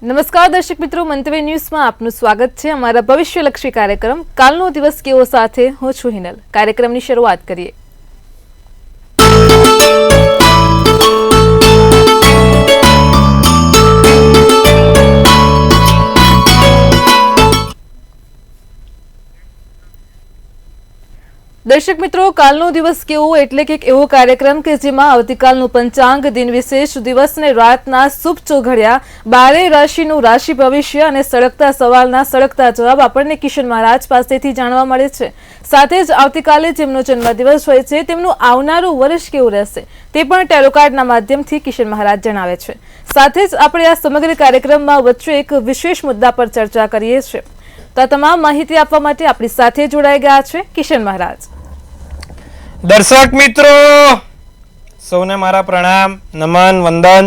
નમસ્કાર દર્શક મિત્રો, મંતવ્ય ન્યૂઝમાં આપનું સ્વાગત છે. અમારા ભવિષ્યલક્ષી કાર્યક્રમ કાલનો દિવસ કેવો સાથે હું છું હિનલ. કાર્યક્રમની શરૂઆત કરીએ. દર્શક મિત્રો, કાલનો દિવસ કેવો એટલે કે એવો કાર્યક્રમ કે જેમાં આવતીકાલનું પંચાંગ, દિન વિશેષ, દિવસ અને રાતના શુભ ચોઘડિયા, 12 રાશિનું રાશિ ભવિષ્ય અને સળગતા સવાલના સળગતા જવાબ આપણને કિશન મહારાજ પાસેથી જાણવા મળે છે. સાથે જ આવતીકાલે જેમનો જન્મદિવસ હોય છે તેમનું આવનારું વર્ષ કેવું રહેશે તે પણ ટેરો કાર્ડના માધ્યમથી કિશન મહારાજ જણાવે છે. સાથે જ આપણે આ સમગ્ર કાર્યક્રમમાં વચ્ચે એક વિશેષ મુદ્દા પર ચર્ચા કરીએ છીએ. તો આ તમામ માહિતી આપવા માટે આપણી સાથે જોડાઈ ગયા છે કિશન મહારાજ. દર્શક મિત્રો સૌને મારા પ્રણામ, નમન, વંદન,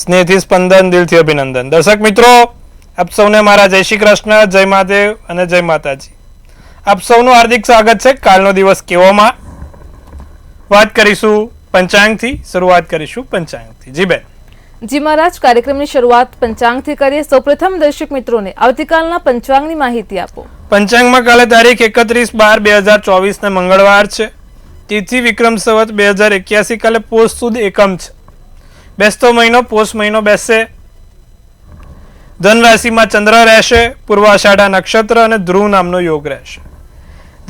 સ્નેહથી સ્પંદન, દિલથી અભિનંદન. દર્શક મિત્રો આપ સૌને મારા જય શ્રી કૃષ્ણ, જય મહાદેવ અને જય માતાજી. આપ સૌનું હાર્દિક સ્વાગત છે. કાલનો દિવસ કેવોમાં વાત કરીશું પંચાંગથી, શરૂઆત કરીશું પંચાંગથી. જી બેન. જી મહારાજ, કાર્યક્રમની શરૂઆત પંચાંગથી કરીએ. સૌપ્રથમ દર્શક મિત્રોને આવતીકાલના પંચાંગની માહિતી આપો. પંચાંગમાં કાલે તારીખ 31/12/2024 ને મંગળવાર છે. તિથિ વિક્રમ સંવત 2081. કાલે પોષ સુદ એકમ છે. બેસતો મહિનો પોષ મહિનો બેસશે. ધન રાશિમાં ચંદ્ર રહેશે. પૂર્વાષાઢા નક્ષત્ર અને ધ્રુવ નામનો યોગ રહેશે.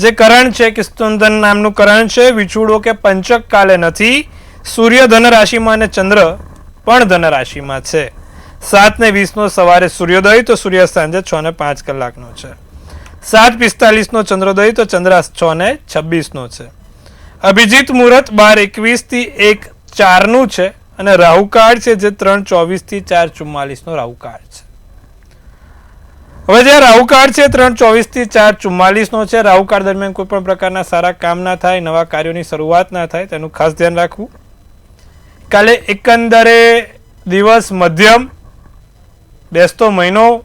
જે કરણ છે કિસ્તુંધન નામનું કરણ છે. વિછુડો કે પંચક કાલે નથી. સૂર્ય ધન રાશિમાં અને ચંદ્ર પણ ધન રાશિમાં છે. 7:20 સવારે સૂર્યોદય, તો સૂર્યાસ્ત સાંજે 6:05 કલાકનો છે. 7:45 ચંદ્રોદય, તો ચંદ્રાસ્ત 6:26 છે. અભિજીત મુહૂર્ત 12:21 થી 1:04 છે અને રાહુકાળ છે જે 3:24 થી 4:44 રાહુકાળ છે. હવે જે રાહુકાળ છે 3:24 થી 4:44 છે. રાહુકાળ દરમિયાન કોઈ પણ પ્રકારના સારા કામ ના થાય, નવા કાર્યોની શરૂઆત ના થાય, તેનું ખાસ ધ્યાન રાખવું. કાલે એકંદરે દિવસ મધ્યમ, બેસતો મહિનો,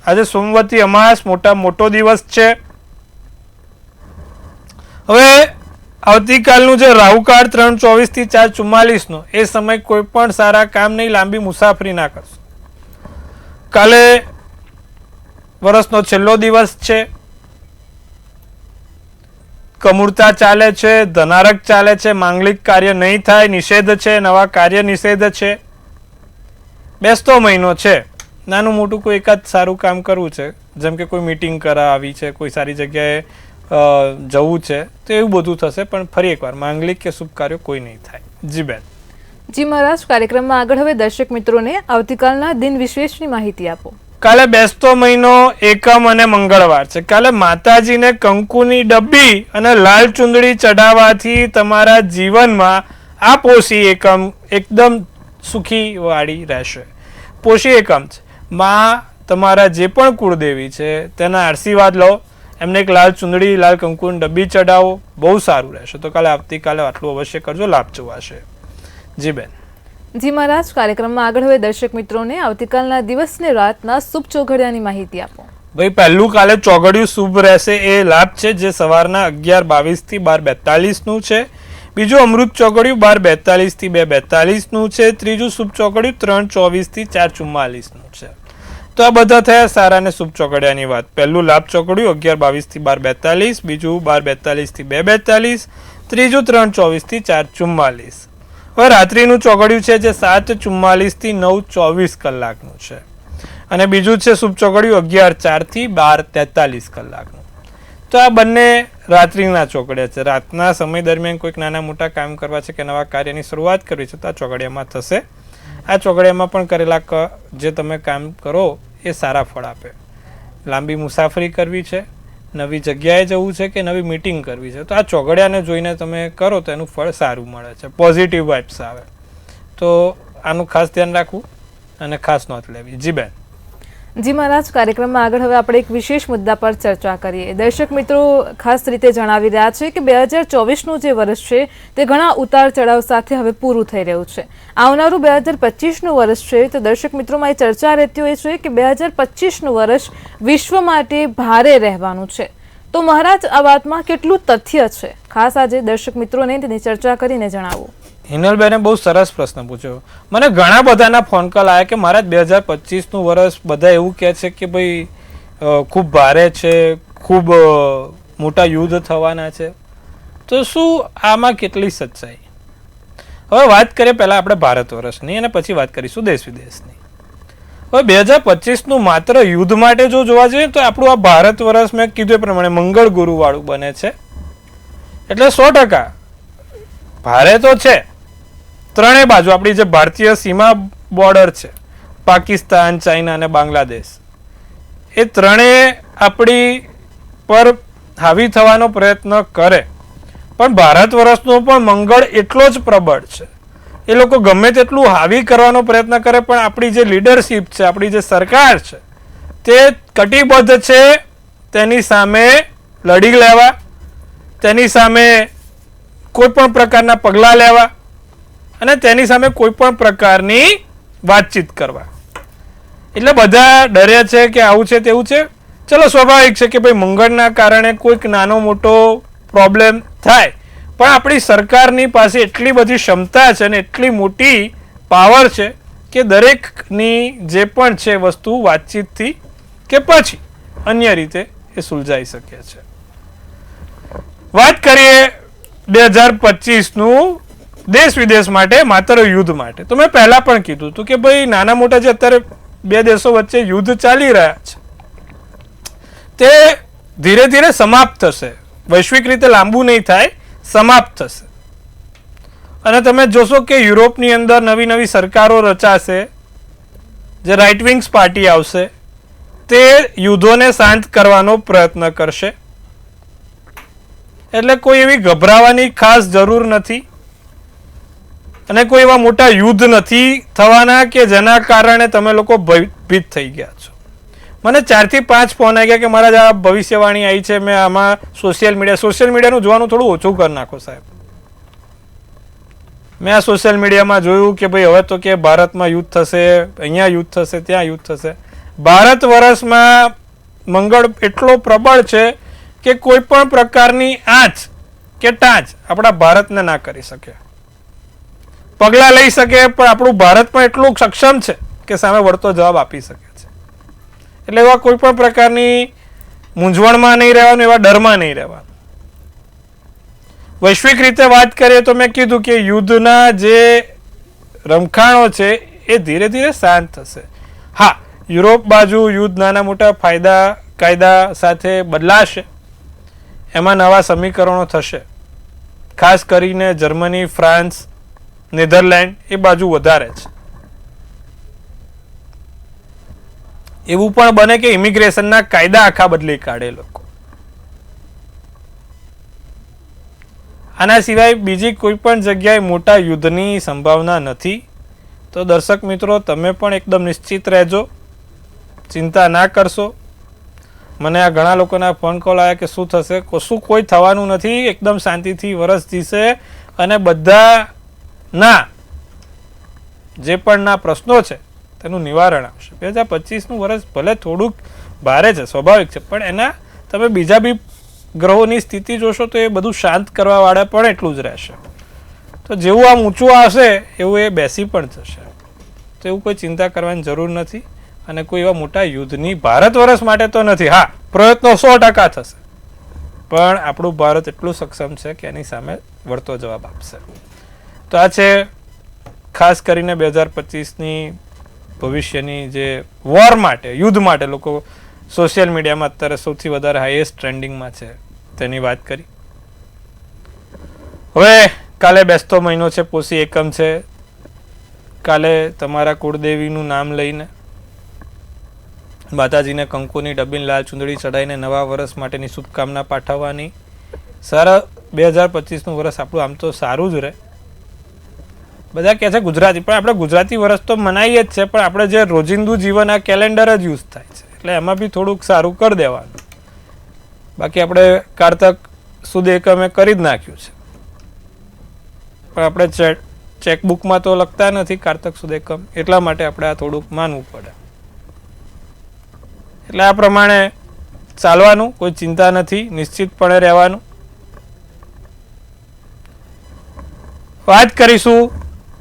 આજે સોમવતી અમાસ, મોટો દિવસ છે. હવે આવતીકાલનું જે રાહુકાળ 3:24 થી 4:44 એ સમય કોઈ પણ સારા કામ નહીં, લાંબી મુસાફરી ના કરશો. કાલે વર્ષનો છેલ્લો દિવસ છે. કમૂરતા ચાલે છે, ધનારક ચાલે છે, માંગલિક કાર્ય નહીં થાય, નિષેધ છે, નવા કાર્ય નિષેધ છે. બેસતો મહિનો છે. નાનું મોટું કોઈ એકાદ સારું કામ કરવું છે, જેમ કે કોઈ મીટિંગ કરાવી છે, કોઈ સારી જગ્યાએ જવું છે, તો એવું બધું થશે. પણ ફરી એકવાર માંગલિક કે શુભ કાર્યો કોઈ નહીં થાય. જી બેન. જી મહારાજ, કાર્યક્રમમાં આગળ હવે દર્શક મિત્રોને આવતીકાલના દિન વિશેષની માહિતી આપો. કાલે બેસતો મહિનો એકમ અને મંગળવાર છે. કાલે માતાજીને કંકુની ડબ્બી અને લાલ ચુંદડી ચડાવવાથી તમારા જીવનમાં આ પોષી એકમ એકદમ સુખી વાળી રહેશે. પોષી એકમ છે. માં તમારા જે પણ કુળદેવી છે તેના આશીર્વાદ લો, એમને એક લાલ ચુંદડી, લાલ કંકુની ડબ્બી ચડાવો, બહુ સારું રહેશે. તો કાલે આવતીકાલે આટલું અવશ્ય કરજો, લાભ જોવાશે. જી બેન. જી મહારાજ, કાર્યક્રમમાં આગળ હવે દર્શક મિત્રોને આવતીકાલના દિવસને રાતના શુભ ચોઘડિયાની માહિતી આપો. ભાઈ, પહેલું કાલે ચોઘડિયું શુભ રહેશે, એ લાભ છે જે સવારના 11:22 થી 12:42 છે. બીજું અમૃત ચોઘડિયું 12:42 થી 2:42 છે. ત્રીજું શુભ ચોઘડિયું 3:24 થી 4:44 છે. તો આ બધા થયા સારા અને શુભ ચોઘડિયાની વાત. પહેલું લાભ ચોઘડિયું 11:22 થી 12:42, બીજું 12:42 થી 2:42, ત્રીજું 3:24 થી 4:44. હવે રાત્રિનું ચોઘડિયું છે જે 7:44 થી 9:24 કલાકનું છે અને બીજું છે શુભ ચોઘડિયું 11:04 થી 12:43 કલાકનું. તો આ બંને રાત્રિના ચોઘડિયા છે. રાતના સમય દરમિયાન કોઈક નાના મોટા કામ કરવા છે કે નવા કાર્યની શરૂઆત કરવી છે તો આ ચોઘડિયામાં થશે. આ ચોઘડિયામાં પણ કરેલા જે તમે કામ કરો એ સારા ફળ આપે. લાંબી મુસાફરી કરવી છે, નવી જગ્યાએ જવું છે કે નવી મીટિંગ કરવી છે, તો આ ચોઘડિયાને જોઈને તમે કરો તો એનું ફળ સારું મળે છે, પોઝિટિવ વાઇબ્સ આવે. તો આનું ખાસ ધ્યાન રાખવું અને ખાસ નોંધ લેવી. જી બેન. જી મહારાજ, કાર્યક્રમમાં આગળ હવે આપણે એક વિશેષ મુદ્દા પર ચર્ચા કરીએ. દર્શક મિત્રો ખાસ રીતે જણાવી રહ્યા છે કે 2024નું જે વર્ષ છે તે ઘણા ઉતાર ચઢાવ સાથે હવે પૂરું થઈ રહ્યું છે. આવનારું 2025નું વર્ષ છે તો દર્શક મિત્રોમાં એ ચર્ચા રહેતી હોય છે કે 2025નું વર્ષ વિશ્વ માટે ભારે રહેવાનું છે. તો મહારાજ, આ વાતમાં કેટલું તથ્ય છે? ખાસ આજે દર્શક મિત્રોને તેની ચર્ચા કરીને જણાવો. હિનલબેને બહુ સરસ પ્રશ્ન પૂછ્યો. મને ઘણા બધાના ફોન કોલ આવ્યા કે મારા 2025નું વર્ષ બધા એવું કહે છે કે ભાઈ ખૂબ ભારે છે, ખૂબ મોટા યુદ્ધ થવાના છે. તો શું આમાં કેટલી સચ્ચાઈ? હવે વાત કરીએ પહેલાં આપણે ભારત વર્ષની અને પછી વાત કરીશું દેશ વિદેશની. હવે 2025નું માત્ર યુદ્ધ માટે જો જોવા જઈએ તો આપણું આ ભારત વર્ષ મેં કીધું એ પ્રમાણે મંગળ ગુરુવાળું બને છે. એટલે 100% ભારે તો છે. ત્રણેય બાજુ આપણી જે ભારતીય સીમા બોર્ડર છે, પાકિસ્તાન, ચાઇના અને બાંગ્લાદેશ, એ ત્રણેય આપણી પર હાવી થવાનો પ્રયત્ન કરે. પણ ભારત વર્ષનો પણ મંગળ એટલો જ પ્રબળ છે. એ લોકો ગમે તેટલું હાવી કરવાનો પ્રયત્ન કરે પણ આપણી જે લીડરશીપ છે, આપણી જે સરકાર છે, તે કટિબદ્ધ છે તેની સામે લડી લેવા, તેની સામે કોઈ પણ પ્રકારના પગલાં લેવા અને તેની સામે કોઈ પણ પ્રકારની વાતચીત કરવા. એટલે બધા ડરે છે કે આવું છે તેવું છે. ચલો સ્વાભાવિક છે કે ભાઈ મંગળના કારણે કોઈક નાનો મોટો પ્રોબ્લેમ થાય, પણ આપણી સરકારની પાસે એટલી બધી ક્ષમતા છે અને એટલી મોટી પાવર છે કે દરેકની જે પણ છે વસ્તુ વાતચીતથી કે પછી અન્ય રીતે એ સુલઝાઈ શકે છે. વાત કરીએ 2025નું દેશ વિદેશ માટે, માત્ર યુદ્ધ માટે. તો મેં પહેલા પણ કીધું હતું કે ભાઈ નાના મોટા જે અત્યારે બે દેશો વચ્ચે યુદ્ધ ચાલી રહ્યા છે તે ધીરે ધીરે સમાપ્ત થશે. વૈશ્વિક રીતે લાંબુ નહીં થાય, સમાપ્ત થશે. અને તમે જોશો કે યુરોપની અંદર નવી નવી સરકારો રચાશે, જે રાઇટ વિંગ્સ પાર્ટી આવશે, તે યુદ્ધોને શાંત કરવાનો પ્રયત્ન કરશે. એટલે કોઈ એવી ગભરાવાની ખાસ જરૂર નથી અને કોઈ એવા મોટા યુદ્ધ નથી થવાના કે જેના કારણે તમે લોકો ભયભીત થઈ ગયા છો. મને 4 થી 5 ફોન આવી ગયા કે મારા આ ભવિષ્યવાણી આવી છે, મેં આમાં સોશિયલ મીડિયાનું જોવાનું થોડું ઓછું કરી નાખો સાહેબ. મેં આ સોશિયલ મીડિયામાં જોયું કે ભાઈ હવે તો કે ભારતમાં યુદ્ધ થશે, અહીંયા યુદ્ધ થશે, ત્યાં યુદ્ધ થશે. ભારત વર્ષમાં મંગળ એટલો પ્રબળ છે કે કોઈ પણ પ્રકારની આંચ કે ટાંચ આપણા ભારતને ના કરી શકે. પગલાં લઈ શકે પણ આપણું ભારત પણ એટલું સક્ષમ છે કે સામે વળતો જવાબ આપી શકે છે. એટલે એવા કોઈ પણ પ્રકારની મૂંઝવણમાં નહીં રહેવાનું, એવા ડરમાં નહીં રહેવાનું. વૈશ્વિક રીતે વાત કરીએ તો મેં કીધું કે યુદ્ધના જે રમખાણો છે એ ધીરે ધીરે શાંત થશે. હા, યુરોપ બાજુ યુદ્ધ નાના મોટા ફાયદા કાયદા સાથે બદલાશે, એમાં નવા સમીકરણો થશે. ખાસ કરીને જર્મની, ફ્રાન્સ, નેધરલેન્ડ એ બાજુ વધારે છે. એવું પણ બને કે ઇમિગ્રેશનના કાયદા આખા બદલી કાઢે લોકો. આના સિવાય બીજી કોઈ પણ જગ્યાએ મોટા યુદ્ધની સંભાવના નથી. તો દર્શક મિત્રો, તમે પણ એકદમ નિશ્ચિત રહેજો, ચિંતા ના કરશો. મને આ ઘણા લોકોના ફોન કોલ આવ્યા કે શું થશે, કશું કોઈ થવાનું નથી, એકદમ શાંતિથી વરસ જીશે અને બધાના જે પણ ના પ્રશ્નો છે તેનું નિવારણ આવશે. 2025નું વર્ષ ભલે થોડુંક ભારે છે, સ્વાભાવિક છે, પણ એના તમે બીજા બી ગ્રહોની સ્થિતિ જોશો તો એ બધું શાંત કરવાવાળા પણ એટલું જ રહેશે. તો જેવું આમ ઊંચું આવશે એવું એ બેસી પણ જશે. તો એવું કોઈ ચિંતા કરવાની જરૂર નથી અને કોઈ એવા મોટા યુદ્ધની ભારત વર્ષ માટે તો નથી. હા, પ્રયત્નો 100% થશે, પણ આપણું ભારત એટલું સક્ષમ છે કે એની સામે વળતો જવાબ આપશે. તો આ છે ખાસ કરીને 2025ની ભવિષ્યની જે વોર માટે, યુદ્ધ માટે લોકો સોશિયલ મીડિયામાં અત્યારે સૌથી વધારે હાઈએસ્ટ ટ્રેન્ડિંગમાં છે તેની વાત કરી. હવે કાલે બેસતો મહિનો છે, પોષી એકમ છે. કાલે તમારા કુળદેવીનું નામ લઈને માતાજીને કંકુની ડબ્બીની લાલ ચૂંદડી ચડાવીને નવા વર્ષ માટેની શુભકામના પાઠવવાની. સારા 2025નું વર્ષ આપણું આમ તો સારું જ રહે. બધા કહે છે ગુજરાતી, પણ આપણે ગુજરાતી વર્ષ તો મનાવીએ જ છે, પણ આપણે જે રોજિંદુ જીવન આ કેલેન્ડર જ યુઝ થાય છે એટલે એમાં બી થોડુંક સારું કરી દેવાનું. બાકી આપણે કારતક સુદ એકમે કરી જ નાખ્યું છે, પણ આપણે ચેકબુકમાં તો લખતા નથી કારતક સુદ એકમ, એટલા માટે આપણે આ થોડુંક માનવું પડે. એટલે આ પ્રમાણે ચાલવાનું, કોઈ ચિંતા નથી, નિશ્ચિતપણે રહેવાનું. વાત કરીશું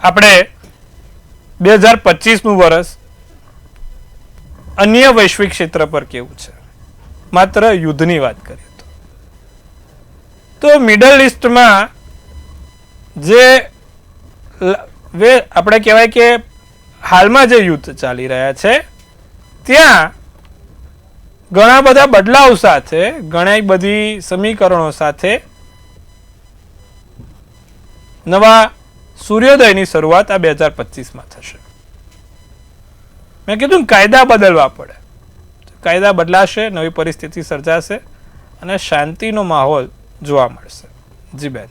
આપણે 2025નું વર્ષ અન્ય વૈશ્વિક ક્ષેત્ર પર કેવું છે. માત્ર યુદ્ધની વાત કરીએ તો મિડલ ઈસ્ટમાં જે આપણે કહેવાય કે હાલમાં જે યુદ્ધ ચાલી રહ્યા છે ત્યાં ઘણા બધા બદલાવ સાથે, ઘણી બધી સમીકરણો સાથે નવા સૂર્યોદયની શરૂઆત આ 2025માં થશે. મેં કીધું કાયદા બદલવા પડે, કાયદા બદલાશે, નવી પરિસ્થિતિ સર્જાશે અને શાંતિનો માહોલ જોવા મળશે. જી બેન.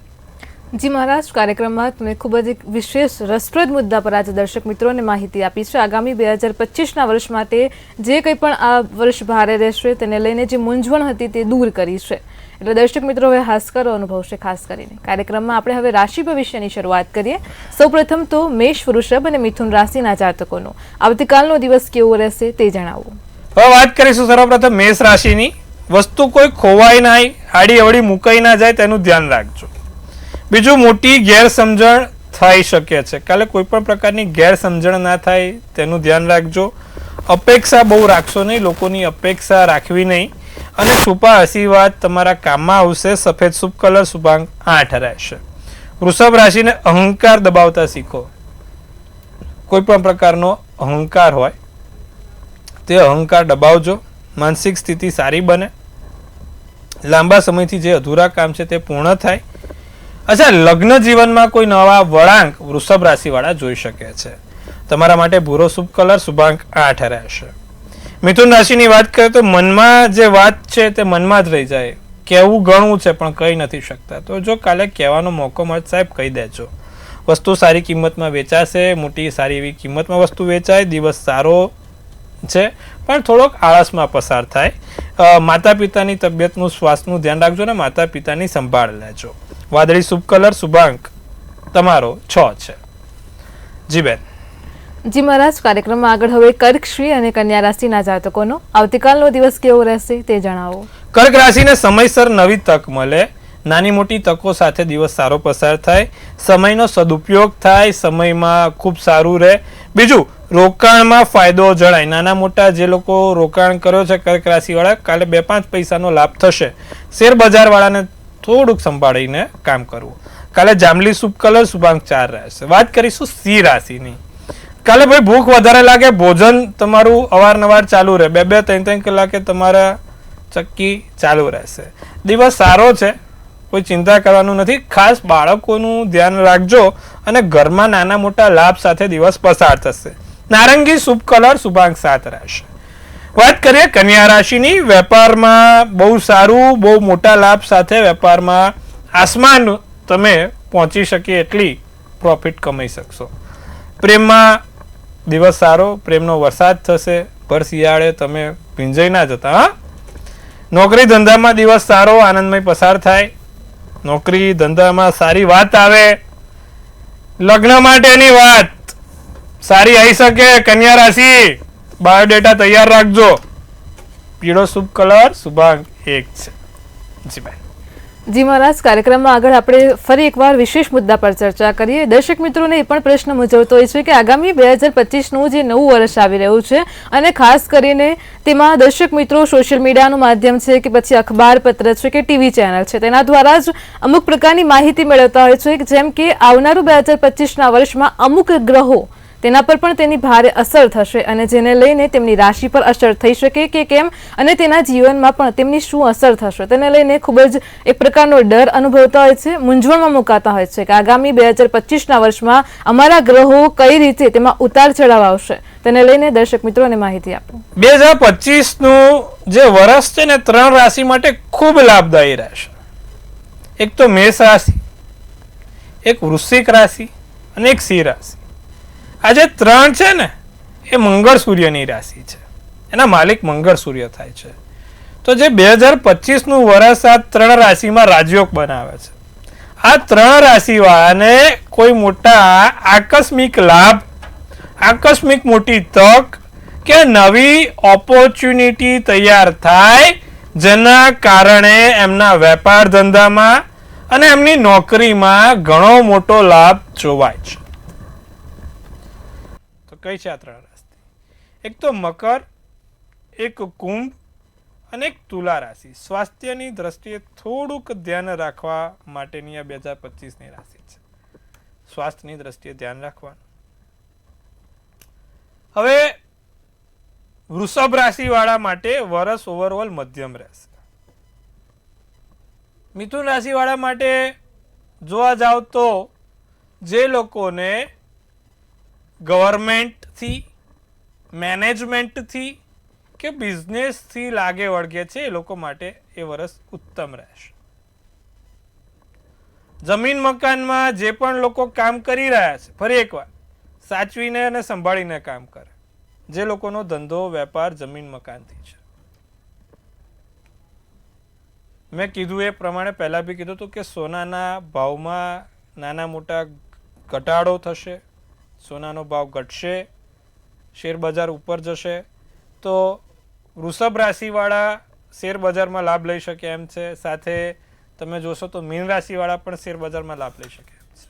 જી મહારાજ, કાર્યક્રમમાં તમે ખૂબ જ એક વિશેષ રસપ્રદ મુદ્દા પર આજે દર્શક મિત્રોને માહિતી આપી છે. આગામી 2025ના વર્ષ માટે જે કંઈ પણ આ વર્ષ ભારે રહેશે તેને લઈને જે મૂંઝવણ હતી તે દૂર કરી છે. એટલે દર્શક મિત્રો હવે હાશકારો અનુભવશે. ખાસ કરીને કાર્યક્રમમાં આપણે હવે રાશિ ભવિષ્યની શરૂઆત કરીએ. સૌપ્રથમ તો મેષ, વૃષભ અને મિથુન રાશિના જાતકોનો આવતીકાલનો દિવસ કેવો રહેશે તે જણાવો. હવે વાત કરીશું સર્વપ્રથમ મેષ રાશિની. વસ્તુ કોઈ ખોવાય નહીં, આડી અવળી મુકાઈ ના જાય તેનું ધ્યાન રાખજો. બીજું, મોટી ગેરસમજણ થઈ શકે છે. કાલે કોઈ પણ પ્રકારની ગેરસમજણ ના થાય તેનું ધ્યાન રાખજો. અપેક્ષા બહુ રાખશો નહીં, લોકોની અપેક્ષા રાખવી નહીં અને છુપા આશીર્વાદ તમારા કામમાં આવશે. સફેદ શુભ કલર શુભાંક 8 રહેશે. વૃષભ રાશિને અહંકાર દબાવતા શીખો. કોઈ પણ પ્રકારનો અહંકાર હોય તે અહંકાર દબાવજો. માનસિક સ્થિતિ સારી બને. લાંબા સમયથી જે અધૂરા કામ છે તે પૂર્ણ થાય. અચ્છા, લગ્ન જીવનમાં કોઈ નવા વળાંક વૃષભ રાશિવાળા જોઈ શકે છે. તમારા માટે ભૂરો શુભ કલર શુભાંક 8 રહેશે. મિથુન રાશિની વાત કરીએ તો મનમાં જે વાત છે તે મનમાં જ રહી જાય. કહેવું ઘણું છે પણ કહી નથી શકતા. તો જો કાલે કહેવાનો મોકો મળે સાહેબ કહી દેજો. વસ્તુ સારી કિંમતમાં વેચાશે, મોટી સારી એવી કિંમતમાં વસ્તુ વેચાય. દિવસ સારો છે પણ થોડોક આળસમાં પસાર થાય. માતા પિતાની તબિયતનું, શ્વાસનું ધ્યાન રાખજો અને માતા પિતાની સંભાળ લેજો. વાદળી શુભ કલર શુભાંક તમારો 6 છે. જી બેન. જી મહારાજ, કાર્યક્રમમાં આગળ હવે કર્ક, શ્રી અને કન્યા રાશિના જાતકોનો આવતીકાલનો દિવસ કેવો રહેશે તે જણાવો. કર્ક રાશિને સમયસર નવી તક મળે. નાની મોટી તકો સાથે દિવસ સારો પસાર થાય. સમયનો સદુપયોગ થાય. સમયમાં ખૂબ સારું રહે. બીજું, રોકાણમાં ફાયદો જણાય. નાના મોટા જે લોકો રોકાણ કર્યો છે કર્ક રાશિવાળા, કાલે 2-5 પૈસાનો લાભ થશે. શેર બજારવાળાને થોડુંક સંભાળીને કામ કરવું. કાલે જાંબલી શુભ કલર શુભાંક 4 રહેશે. વાત કરીશું સિંહ રાશિની. કાલે ભાઈ ભૂખ વધારે લાગે, ભોજન તમારું અવારનવાર ચાલુ રહે. 2-3 કલાકે તમારા ચક્કી ચાલુ રહેશે. દિવસ સારો છે, કોઈ ચિંતા કરવાનું નથી. ખાસ બાળકોનું ધ્યાન રાખજો અને ઘરમાં નાના મોટા લાભ સાથે દિવસ પસાર થશે. નારંગી શુભ કલર શુભાંક 7 રહેશે. વાત કરીએ કન્યા રાશિની. વેપારમાં બહુ સારું, બહુ મોટા લાભ સાથે વેપારમાં આસમાન તમે પહોંચી શકે એટલી પ્રોફિટ કમાઈ શકશો. પ્રેમમાં દિવસ સારો, પ્રેમનો વરસાદ થશે. ભર શિયાળે તમે ભીંજાઈ ના જતા. હા, નોકરી ધંધામાં દિવસ સારો, આનંદમય પસાર થાય. નોકરી ધંધામાં સારી વાત આવે. લગ્ન માટેની વાત સારી આવી શકે. કન્યા રાશિ બાયોડેટા તૈયાર રાખજો. પીળો શુભ કલર શુભાંક 1 છે. જી ભાઈ. જી મહારાજ, કાર્યક્રમમાં આગળ આપણે ફરી એકવાર વિશેષ મુદ્દા પર ચર્ચા કરીએ. દર્શક મિત્રોને એ પણ પ્રશ્ન મૂંઝવતો હોય છે કે આગામી 2025નું જે નવું વર્ષ આવી રહ્યું છે અને ખાસ કરીને તેમાં દર્શક મિત્રો સોશિયલ મીડિયાનું માધ્યમ છે કે પછી અખબાર પત્ર છે કે ટીવી ચેનલ છે તેના દ્વારા જ અમુક પ્રકારની માહિતી મેળવતા હોય છે. જેમ કે આવનારું 2025ના વર્ષમાં અમુક ગ્રહો તેના પર પણ તેની ભારે અસર થશે અને જેને લઈને તેમની રાશિ પર અસર થઈ શકે કે કેમ અને તેના જીવનમાં પણ તેમની શું અસર થશે તેને લઈને ખૂબ જ એક પ્રકારનો ડર અનુભવતા હોય છે, મૂંઝવણમાં મુકાતા હોય છે કે આગામી 2025ના વર્ષમાં અમારા ગ્રહો કઈ રીતે તેમાં ઉતાર ચઢાવ આવશે તેને લઈને દર્શક મિત્રોને માહિતી આપો. 2025નું જે વર્ષ છે ને 3 રાશિ માટે ખૂબ લાભદાયી રહેશે. એક તો મેષ રાશિ, એક વૃશ્ચિક રાશિ અને એક સિંહ રાશિ. આ જે 3 છે ને એ મંગળ સૂર્યની રાશિ છે. એના માલિક મંગળ સૂર્ય થાય છે. તો જે 2025નું વર્ષ આ 3 રાશિમાં રાજયોગ બનાવે છે. આ 3 રાશિવાળાને કોઈ મોટા આકસ્મિક લાભ, આકસ્મિક મોટી તક કે નવી ઓપોર્ચ્યુનિટી તૈયાર થાય જેના કારણે એમના વેપાર ધંધામાં અને એમની નોકરીમાં ઘણો મોટો લાભ જોવાય છે. તો કઈ છે આ 3 રાશિ? એક તો મકર, એક કુંભ અને એક તુલા રાશિ. સ્વાસ્થ્યની દ્રષ્ટિએ થોડુંક ધ્યાન રાખવા માટેની આ 2025ની રાશિ છે. સ્વાસ્થ્યની દ્રષ્ટિએ ધ્યાન રાખવાનું. હવે વૃષભ રાશિ વાળા માટે વર્ષ ઓવરઓલ મધ્યમ રહેશે. મિથુન રાશિ વાળા માટે જોવા જાવ તો જે લોકોને ગવર્મેન્ટથી, મેનેજમેન્ટથી કે બિઝનેસથી લાગે વળગે છે એ લોકો માટે એ વર્ષ ઉત્તમ રહેશે. જમીન મકાનમાં જે પણ લોકો કામ કરી રહ્યા છે, ફરી એકવાર સાચવીને અને સંભાળીને કામ કરે. જે લોકોનો ધંધો વેપાર જમીન મકાનથી છે. મેં કીધું એ પ્રમાણે પહેલા બી કીધું હતું કે સોનાના ભાવમાં નાના મોટા ઘટાડો થશે, સોનાનો ભાવ ઘટશે, શેર બજાર ઉપર જશે. તો વૃષભ રાશિવાળા શેર બજારમાં લાભ લઈ શકે એમ છે. સાથે તમે જોશો તો મીન રાશિવાળા પણ શેર બજારમાં લાભ લઈ શકે એમ છે.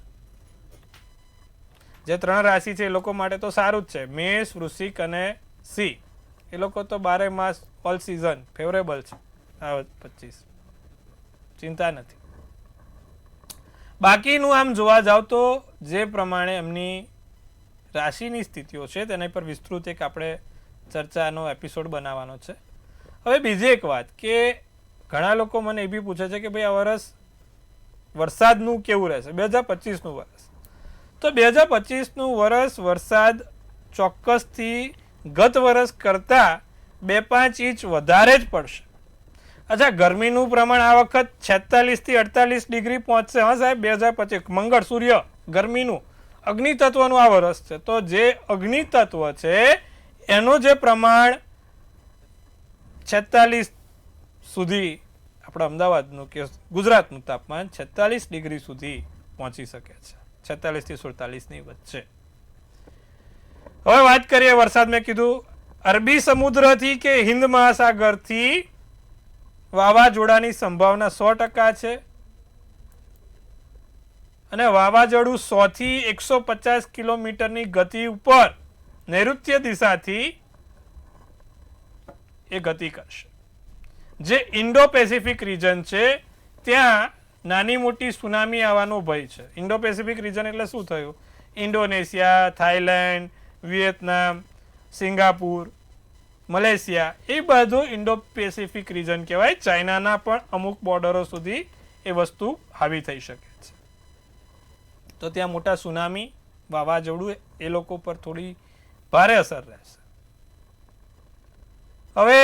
જે 3 રાશિ છે એ લોકો માટે તો સારું જ છે. મેષ, વૃશ્ચિક અને સિંહ એ લોકો તો 12 માસ ઓલ સિઝન ફેવરેબલ છે. આ 25 ચિંતા નથી. બાકીનું આમ જોવા જાવ તો જે પ્રમાણે એમની રાશિની સ્થિતિઓ છે તેના પર વિસ્તૃત એક આપણે ચર્ચાનો એપિસોડ બનાવવાનો છે. હવે બીજી એક વાત કે ઘણા લોકો મને એ બી પૂછે છે કે ભાઈ આ વર્ષ વરસાદનું કેવું રહેશે, 2025નું વર્ષ. તો 2025નું વર્ષ વરસાદ ચોક્કસથી ગત વર્ષ કરતાં 2-5 ઇંચ વધારે જ પડશે. અચ્છા, ગરમીનું પ્રમાણ આ વખત 46 થી 48 ડિગ્રી પહોંચશે. હા સાહેબ, 2025 મંગળ સૂર્ય ગરમીનું અગ્નિ તત્વનું આ વર્ષ છે. તો જે અગ્નિ તત્વ છે એનું જે પ્રમાણ 46 સુધી, આપણા અમદાવાદનું કે ગુજરાતનું તાપમાન 46 ડિગ્રી સુધી પહોંચી શકે છે. 46 થી 47ની વચ્ચે. હવે વાત કરીએ વરસાદ. મેં કીધું અરબી સમુદ્રથી કે હિન્દ મહાસાગરથી વાવાઝોડાની સંભાવના 100% છે. અને વાવાઝોડું 100 થી 150 કિલોમીટરની ગતિ ઉપર નૈઋત્ય દિશાથી એ ગતિ કરશે. જે ઇન્ડો પેસિફિક રીજન છે ત્યાં નાની મોટી સુનામી આવવાનો ભય છે. ઇન્ડો પેસિફિક રીજન એટલે શું થયું? Indonesia, Thailand, Vietnam, Singapore, Malaysia, એ બધું ઇન્ડો પેસિફિક રીજન કહેવાય. ચાઇનાના પણ અમુક બોર્ડરો સુધી એ વસ્તુ હાવી થઈ શકે છે. તો ત્યાં મોટા સુનામી, વાવાઝોડું એ લોકો પર થોડી ભારે અસર રહેશે. હવે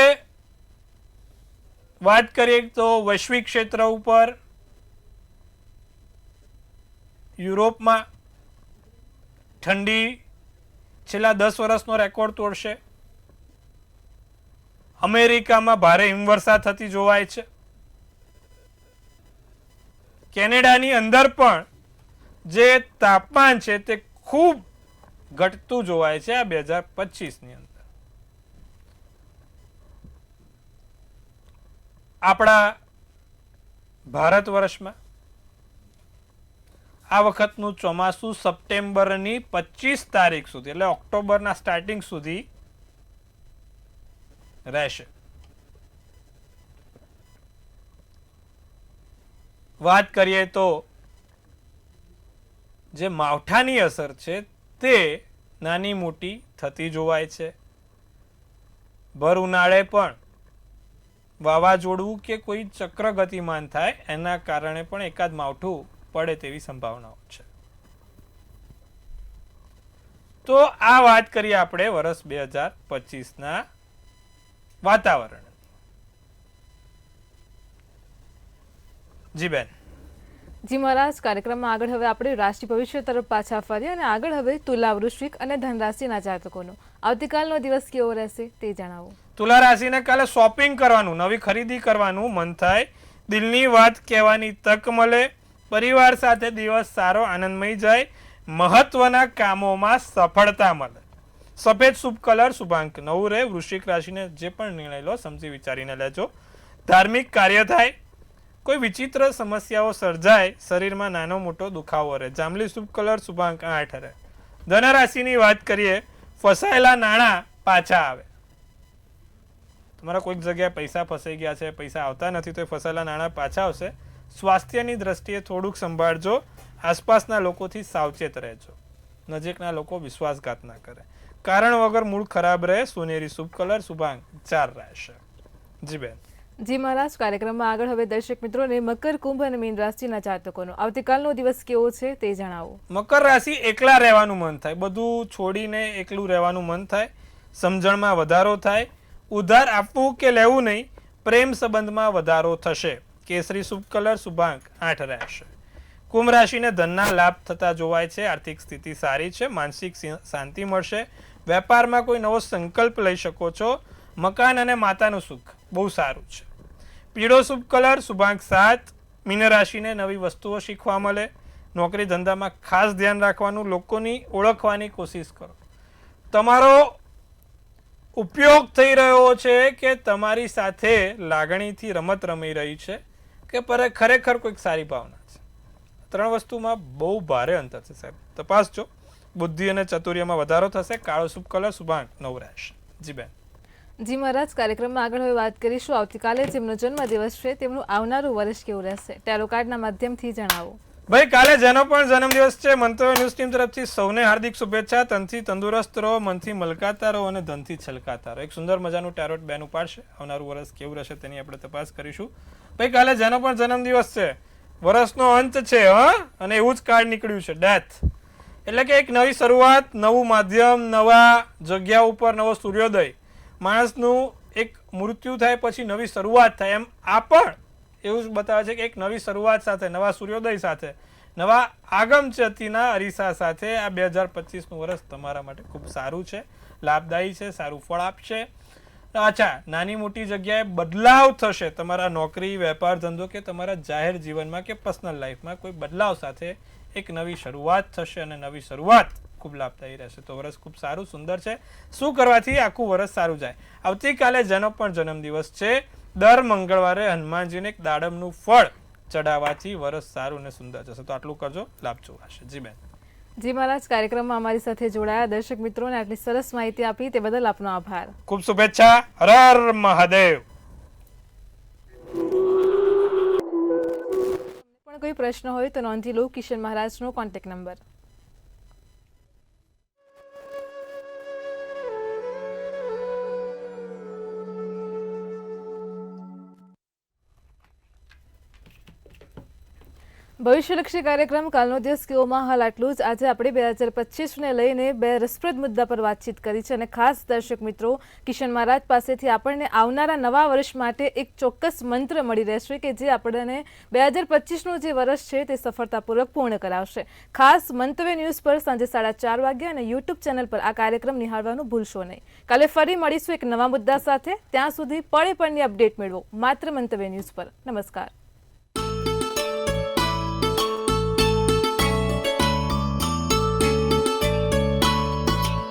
વાત કરીએ તો વૈશ્વિક ક્ષેત્ર ઉપર યુરોપમાં ઠંડી છેલ્લા 10 વર્ષનો રેકોર્ડ તોડશે. અમેરિકામાં ભારે હિમવર્ષા થતી જોવાય છે. કેનેડાની અંદર પણ જે તાપમાન છે તે ખૂબ ઘટતું જોવાય છે આ 2025ની અંદર. આપણા ભારત વર્ષમાં આ વખતનું ચોમાસું સપ્ટેમ્બરની 25 તારીખ સુધી એટલે ઓક્ટોબરના સ્ટાર્ટિંગ સુધી રહેશે. વાત કરીએ તો જે માવઠાની અસર છે તે નાની મોટી થતી જોવાય છે. ભર ઉનાળે પણ વાવાઝોડું કે કોઈ ચક્ર ગતિમાન થાય એના કારણે પણ એકાદ માવઠું પડે તેવી સંભાવનાઓ છે. તો આ વાત કરીએ આપણે વર્ષ 2025ના વાતાવરણ. જી બેન. જી મહારાજ, કાર્યક્રમમાં આગળ હવે આપણે રાશિ ભવિષ્ય તરફ પાછા ફરીએ અને આગળ હવે તુલા, વૃશ્ચિક અને ધન રાશિના જાતકોનો આવતીકાલનો દિવસ કેવો રહેશે તે જણાવો. તુલા રાશિને કાલે શોપિંગ કરવાનું, નવી ખરીદી કરવાનું મન થાય, દિલની વાત કહેવાની તક મળે, પરિવાર સાથે દિવસ સારો આનંદમય જાય, મહત્વના કામોમાં સફળતા મળે. સફેદ શુભ કલર, શુભાંક 9 રહે. વૃશ્ચિક રાશિને જે પણ નિર્ણય લો સમજી વિચારીને લેજો. ધાર્મિક કાર્ય થાય, કોઈ વિચિત્ર સમસ્યાઓ સર્જાય, શરીરમાં નાનો મોટો દુખાવો રહે. જાંબલી શુભ કલર, શુભાંક 8 રહે. ધન રાશિની વાત કરીએ, ફસાયેલા નાણાં પાછા આવે. તમારા કોઈક જગ્યાએ પૈસા ફસાઈ ગયા છે, પૈસા આવતા નથી, તો એ ફસાયેલા નાણાં પાછા આવશે. સ્વાસ્થ્યની દ્રષ્ટિએ થોડુંક સંભાળજો. આસપાસના લોકોથી સાવચેત રહેજો. નજીકના લોકો વિશ્વાસઘાત ના કરે. કારણ વગર મૂડ ખરાબ રહે. સોનેરી શુભ કલર, શુભાંક 4 રહેશે. જી બેન. જી મહારાજ, કાર્યક્રમમાં આગળ હવે દર્શક મિત્રોને મકર, કુંભ અને મીન રાશિના જાતકોનો આવતીકાલનો દિવસ કેવો છે તે જણાવો. મકર રાશિ, એકલા રહેવાનું મન થાય, બધું છોડીને એકલું રહેવાનું મન થાય, સમજણમાં વધારો થાય, ઉધાર આપવું કે લેવું નહીં, પ્રેમ સંબંધમાં વધારો થશે. કેસરી શુભ કલર, શુભાંક 8 રહેશે. કુંભ રાશિને ધનના લાભ થતા જોવાય છે. આર્થિક સ્થિતિ સારી છે. માનસિક શાંતિ મળશે. વેપારમાં કોઈ નવો સંકલ્પ લઈ શકો છો. મકાન અને માતાનું સુખ બહુ સારું છે. પીળો શુભ કલર, શુભાંક 7. મીન રાશિને નવી વસ્તુઓ શીખવા મળે. નોકરી ધંધામાં ખાસ ધ્યાન રાખવાનું. લોકોની ઓળખવાની કોશિશ કરો. તમારો ઉપયોગ થઈ રહ્યો છે કે તમારી સાથે લાગણીથી રમત રમી રહી છે કે ખરેખર કોઈક સારી ભાવના છે. 3 વસ્તુમાં બહુ ભારે અંતર છે સાહેબ, તપાસજો. બુદ્ધિ અને ચતુર્યમાં વધારો થશે. કાળો શુભ કલર, શુભાંક 9 રહેશે. જી બેન. જી મહારાજ, કાર્યક્રમમાં આગળ હવે વાત કરીશું આવતીકાલે જેમનો જન્મદિવસ છે તેમનું આવનારું વર્ષ કેવું રહેશે. ટેરો કાર્ડના માધ્યમથી જણાવો. ભાઈ, કાલે જેનો પણ જન્મદિવસ છે, મંતવ્ય ન્યૂઝ ટીમ તરફથી સૌને હાર્દિક શુભેચ્છા. તનથી તંદુરસ્ત રહો, મનથી મલકાતા રહો અને ધનથી છલકાતા રહો. એક સુંદર મજાનું ટેરોટ બેન ઉપાડશે. આવનારું વર્ષ કેવું રહેશે તેની આપણે તપાસ કરીશું. ભાઈ, કાલે જેનો પણ જન્મદિવસ છે, વર્ષનો અંત છે, અને એવું જ કાર્ડ નીકળ્યું છે, ડેથ. એટલે કે એક નવી શરૂઆત, નવું માધ્યમ, નવા જગ્યા ઉપર નવો સૂર્યોદય. માણસનું એક મૃત્યુ થાય પછી નવી શરૂઆત થાય, એમ આ પણ એવું જ બતાવે છે કે એક નવી શરૂઆત સાથે, નવા સૂર્યોદય સાથે, નવા આગમચતીના અરીસા સાથે આ 2025નું વર્ષ તમારા માટે ખૂબ સારું છે, લાભદાયી છે, સારું ફળ આપશે. અચ્છા, નાની મોટી જગ્યાએ બદલાવ થશે. તમારા નોકરી, વેપાર, ધંધો કે તમારા જાહેર જીવનમાં કે પર્સનલ લાઈફમાં કોઈ બદલાવ સાથે એક નવી શરૂઆત થશે અને નવી શરૂઆત ખૂબ લાભદાયી રહેશે. તો વર્ષ ખૂબ સારું, સુંદર છે. શું કરવાથી આખું વર્ષ સારું જાય? આવતીકાલે જેનો પણ જન્મદિવસ છે, દર મંગળવારે હનુમાનજીને એક દાડમનું ફળ ચડાવવાથી વર્ષ સારું અને સુંદર જશે. તો આટલું કરજો, લાભ જોવાશે. જી બેન. જી મહારાજ, કાર્યક્રમમાં અમારી સાથે જોડાયા દર્શક મિત્રોને આટલી સરસ માહિતી આપી તે બદલ આપનો આભાર. ખૂબ શુભેચ્છા. હર હર મહાદેવ. પણ કોઈ પ્રશ્ન હોય તો નોંધી લો કિશન મહારાજનો કોન્ટેક્ટ નંબર. ભવિષ્યલક્ષી કાર્યક્રમ કાલનો દિવસ કેવોમાં હાલ આટલું જ. આજે આપણે 2025ને લઈને 2 રસપ્રદ મુદ્દા પર વાતચીત કરી છે અને ખાસ દર્શક મિત્રો, કિશન મહારાજ પાસેથી આપણને આવનારા નવા વર્ષ માટે એક ચોક્કસ મંત્ર મળી રહેશે કે જે આપણને 2025નું જે વર્ષ છે તે સફળતાપૂર્વક પૂર્ણ કરાવશે. ખાસ મંતવ્ય ન્યૂઝ પર સાંજે 4:30 વાગ્યે અને યુટ્યુબ ચેનલ પર આ કાર્યક્રમ નિહાળવાનું ભૂલશો નહીં. કાલે ફરી મળીશું એક નવા મુદ્દા સાથે. ત્યાં સુધી પળે પળની અપડેટ મેળવો માત્ર મંતવ્ય ન્યૂઝ પર. નમસ્કાર.